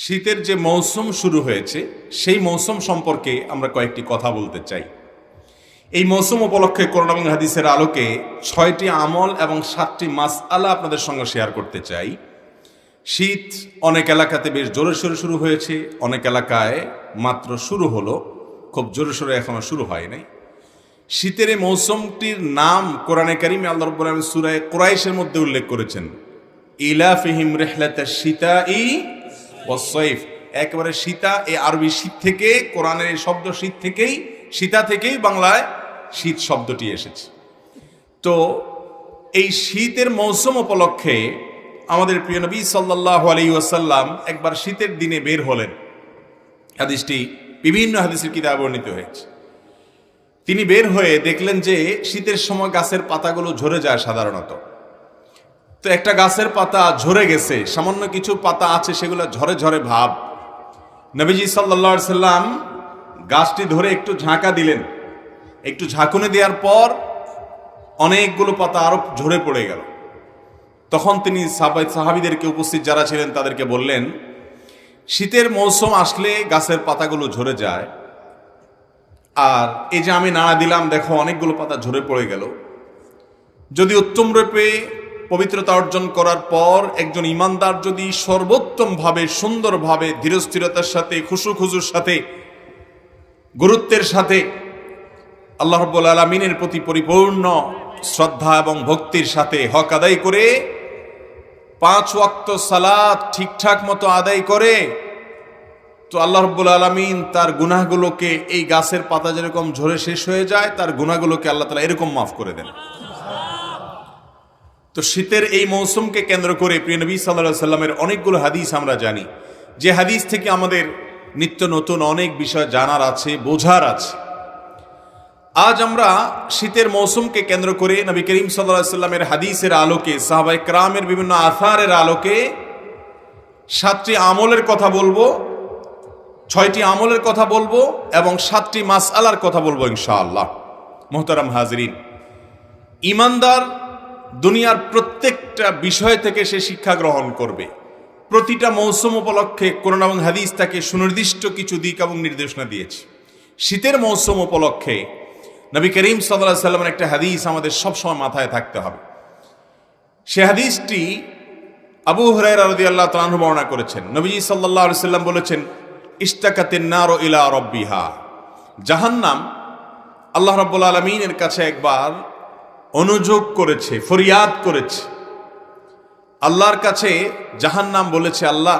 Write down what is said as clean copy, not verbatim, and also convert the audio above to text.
শীতের যে মৌসুম শুরু হয়েছে সেই মৌসুম সম্পর্কে আমরা কয়েকটি কথা বলতে চাই। এই মৌসুম উপলক্ষে কোরআন এবং হাদিসের আলোকে 6টি আমল এবং 7টি মাসআলা আপনাদের সঙ্গে শেয়ার করতে চাই। শীত অনেক এলাকাতে বেশ জোরে সোরে শুরু হয়েছে, অনেক এলাকায় মাত্র শুরু হলো, খুব জোরে সোরে এখনো শুরু হয় নাই। শীতের এই মৌসুমটির নাম কোরআনে কারিমে আল্লাহ রাব্বুল আলামিন সূরা কুরাইশের মধ্যে উল্লেখ করেছেন, ইলাফিহিম রিহলাতাশ শিতাই ওয়াস সাইফ। একেবারে শীতা, এই আরবি শীত থেকে, কোরআনের এই শব্দ শীত থেকেই, শীতা থেকেই বাংলায় শীত শব্দটি এসেছে। তো এই শীতের মৌসুম উপলক্ষে আমাদের প্রিয় নবী সাল্লাল্লাহু আলাইহি ওয়াসাল্লাম একবার শীতের দিনে বের হলেন। হাদিসটি বিভিন্ন হাদিসের কিতাবে বর্ণিত হয়েছে। তিনি বের হয়ে দেখলেন যে শীতের সময় গাছের পাতাগুলো ঝরে যায় সাধারণত। তো একটা গাছের পাতা ঝরে গেছে, সামান্য কিছু পাতা আছে সেগুলো ঝরে ঝরে ভাব। নবীজি সাল্লাল্লাহু আলাইহি সাল্লাম গাছটি ধরে একটু ঝাঁকা দিলেন। একটু ঝাঁকুনি দেওয়ার পর অনেকগুলো পাতা আরো ঝরে পড়ে গেল। তখন তিনি সাহাবীদেরকে, উপস্থিত যারা ছিলেন তাদেরকে বললেন, শীতের মৌসুম আসলে গাছের পাতাগুলো ঝরে যায়, আর এই যে আমি নাড়া দিলাম, দেখো অনেকগুলো পাতা ঝরে পড়ে গেল। যদি উত্তম রূপে পবিত্রতা অর্জন করার পর একজন ইমানদার যদি সর্বোত্তমভাবে, সুন্দরভাবে, ধীরস্থিরতার সাথে, খুশুর সাথে, গুরুত্বের সাথে আল্লাহ রাব্বুল আলামিনের প্রতি পরিপূর্ণ শ্রদ্ধা এবং ভক্তির সাথে হক আদায় করে 5 ওয়াক্ত সালাত ঠিকঠাক মতো আদায় করে, তো আল্লাহ রাব্বুল আলামিন তার গুনাহগুলোকে, এই গাছের পাতা যেরকম ঝরে শেষ হয়ে যায়, তার গুনাহগুলোকে আল্লাহ তাআলা এরকম মাফ করে দেন। তো শীতের এই মৌসুমকে কেন্দ্র করে প্রিয় নবী সাল্লাল্লাহু আলাইহি সাল্লামের অনেকগুলো হাদিস আমরা জানি, যে হাদিস থেকে আমাদের নিত্য নতুন অনেক বিষয় জানার আছে, বোঝার আছে। আজ আমরা শীতের মৌসুমকে কেন্দ্র করে নবী করিম সাল্লাল্লাহু আলাইহি সাল্লামের হাদিসের আলোকে, সাহাবায়ে কেরামের বিভিন্ন আসারের আলোকে 7টি আমলের কথা বলবো, 6টি আমলের কথা বলবো এবং 7টি মাসআলার কথা বলবো ইনশাআল্লাহ। মুহতারাম হাজিরিন, ইমানদার দুনিয়ার প্রত্যেকটা বিষয় থেকে সে শিক্ষা গ্রহণ করবে। প্রতিটা মৌসুম উপলক্ষে কোরআন এবং হাদিস তাকে সুনির্দিষ্ট কিছু দিক এবং নির্দেশনা দিয়েছে। শীতের মৌসুম উপলক্ষে নবী করিম সাল্লাল্লাহু আলাইহি সাল্লামের একটা হাদিস আমাদের সবসময় মাথায় থাকতে হবে। সে হাদিসটি আবু হুরায়রা রাদিয়াল্লাহু তাআলা আনহু বর্ণনা করেছেন। নবীজি সাল্লাল্লাহু আলাইহি সাল্লাম বলেছেন, ইশতাকাতিন নারু ইলা রাব্বিহা। জাহান্নাম আল্লাহ রাব্বুল আলামিনের কাছে একবার অনুযোগ করেছে, ফরিয়াদ করেছে। আল্লাহর কাছে জাহান্নাম বলেছে, আল্লাহ